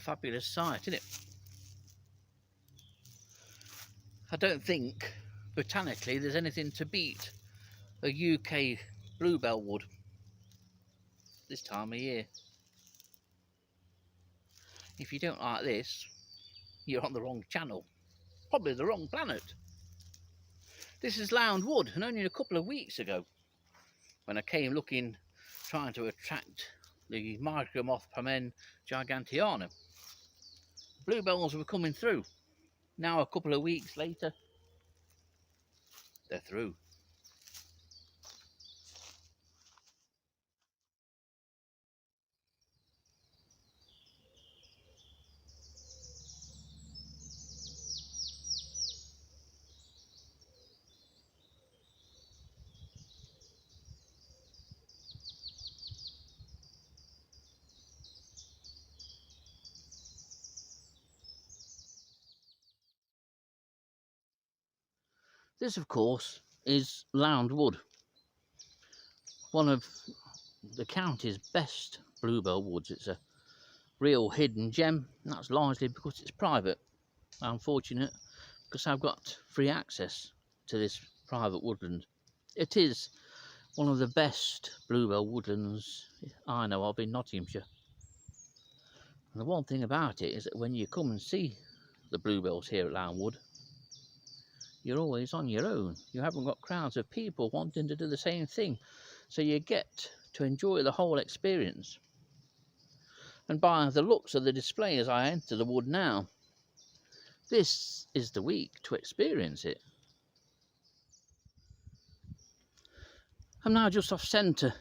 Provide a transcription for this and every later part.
fabulous sight, isn't it? I don't think botanically there's anything to beat a UK Bluebell Wood this time of year. If you don't like this, you're on the wrong channel, probably the wrong planet. This is Lound Wood, and only a couple of weeks ago, when I came looking, trying to attract the Micromoth giganteana, bluebells were coming through. Now a couple of weeks later, they're through. This, of course, is Lound Wood, one of the county's best bluebell woods. It's a real hidden gem, and that's largely because it's private. I'm fortunate because I've got free access to this private woodland. It is one of the best bluebell woodlands I know of in Nottinghamshire. And the one thing about it is that when you come and see the bluebells here at Lound Wood, you're always on your own. You haven't got crowds of people wanting to do the same thing, so you get to enjoy the whole experience. And by the looks of the display as I enter the wood now, this is the week to experience it. I'm now just off centre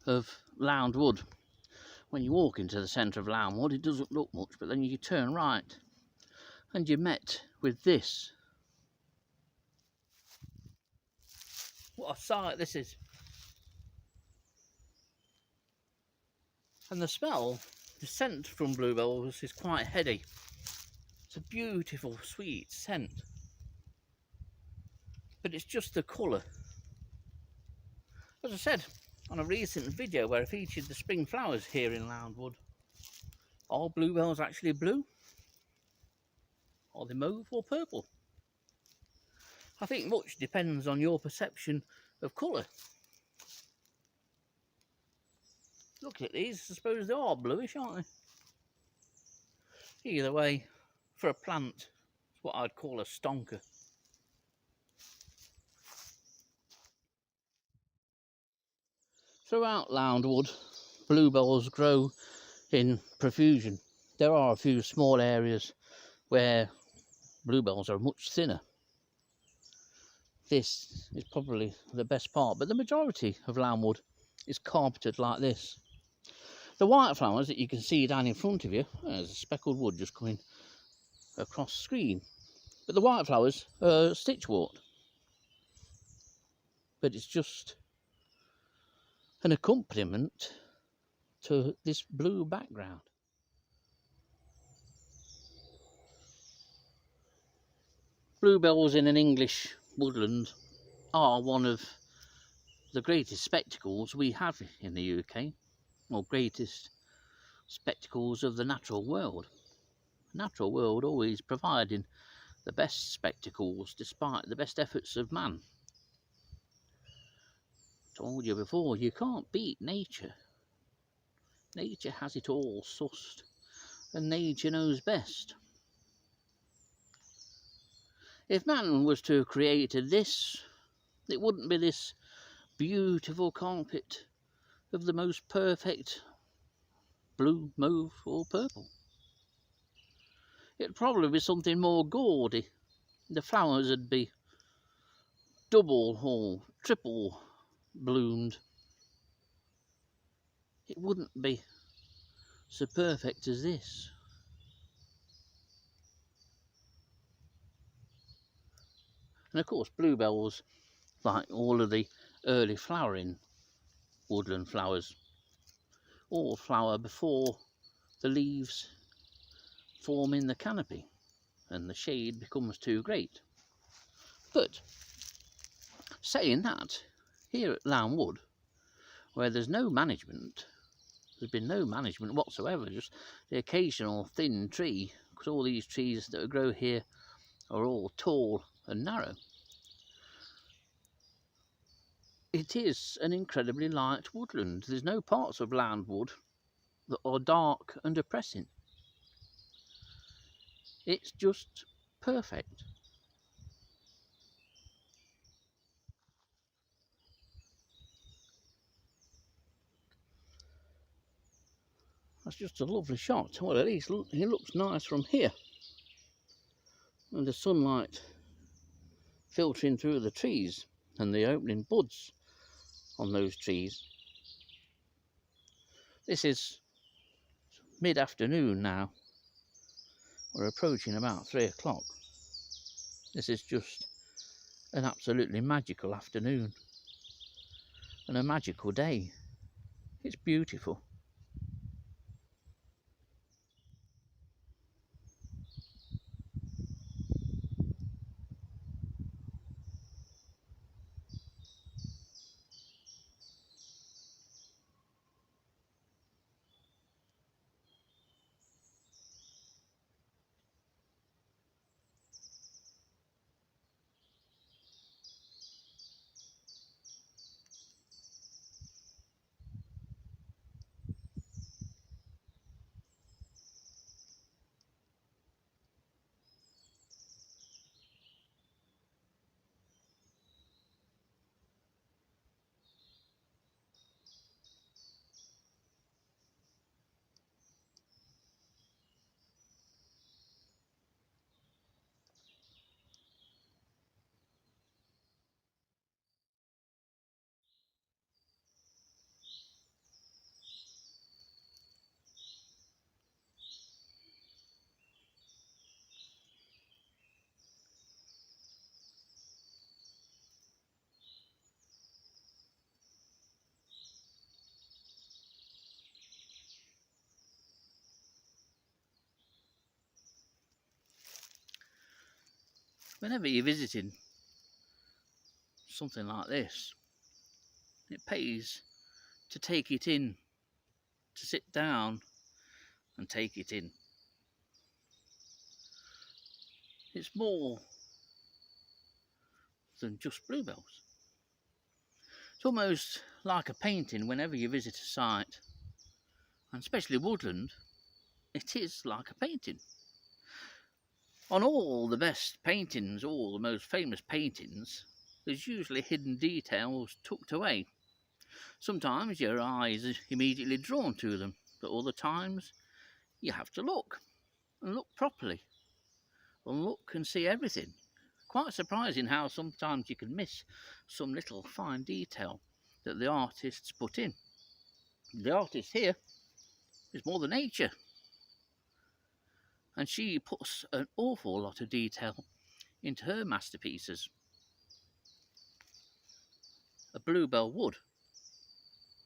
of Lound Wood. When you walk into the centre of Lound Wood, it doesn't look much, but then you turn right and you're met with this. What a sight this is. And the smell, the scent from bluebells is quite heady. It's a beautiful, sweet scent. But it's just the colour. As I said on a recent video where I featured the spring flowers here in Lound Wood, are bluebells actually blue? Are they mauve or purple? I think much depends on your perception of colour. Look at these, I suppose they are bluish, aren't they? Either way, for a plant, it's what I'd call a stonker. Throughout Lound Wood, bluebells grow in profusion. There are a few small areas where bluebells are much thinner. This is probably the best part, but the majority of Lound Wood is carpeted like this. The white flowers that you can see down in front of you, there's a speckled wood just coming across the screen, but the white flowers are stitchwort. But it's just an accompaniment to this blue background. Bluebells in an English woodland are one of the greatest spectacles we have in the UK, or greatest spectacles of the natural world. The natural world always providing the best spectacles despite the best efforts of man. Told you before, you can't beat nature. Nature has it all sussed, and nature knows best. If man was to have created this, it wouldn't be this beautiful carpet of the most perfect blue, mauve or purple. It'd probably be something more gaudy. The flowers would be double or triple bloomed. It wouldn't be so perfect as this. And of course, bluebells, like all of the early flowering woodland flowers, all flower before the leaves form in the canopy and the shade becomes too great. But saying that, here at Lound Wood, where there's no management, There's been no management whatsoever, just the occasional thin tree, because all these trees that grow here are all tall and narrow. It is an incredibly light woodland. There's no parts of land wood that are dark and depressing. It's just perfect. That's just a lovely shot. Well, at least it looks nice from here. And the sunlight filtering through the trees and the opening buds on those trees. This is mid-afternoon now. We're approaching about 3 o'clock. This is just an absolutely magical afternoon and a magical day. It's beautiful. Whenever you're visiting something like this, it pays to take it in, to sit down and take it in. It's more than just bluebells. It's almost like a painting whenever you visit a site, and especially woodland, it is like a painting. On all the best paintings, all the most famous paintings, there's usually hidden details tucked away. Sometimes your eye is immediately drawn to them, but other times you have to look, and look properly, and look and see everything. Quite surprising how sometimes you can miss some little fine detail that the artists put in. The artist here is Mother Nature, and she puts an awful lot of detail into her masterpieces. A Bluebell Wood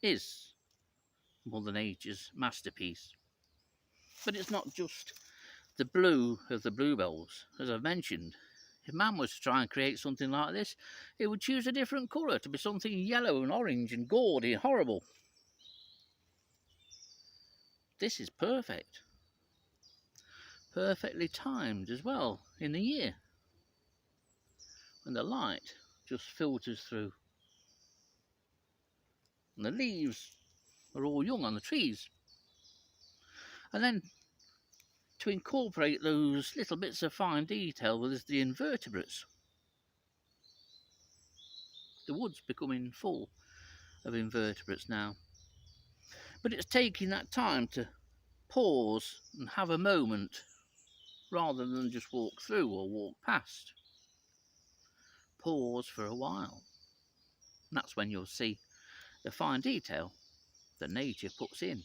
is Mother Nature's masterpiece. But it's not just the blue of the bluebells. As I've mentioned, if man was to try and create something like this, it would choose a different colour, to be something yellow and orange and gaudy and horrible. This is perfect. Perfectly timed as well in the year, when the light just filters through. And the leaves are all young on the trees. And then to incorporate those little bits of fine detail with the invertebrates. The wood's becoming full of invertebrates now. But it's taking that time to pause and have a moment rather than just walk through or walk past. Pause for a while. And that's when you'll see the fine detail that nature puts in.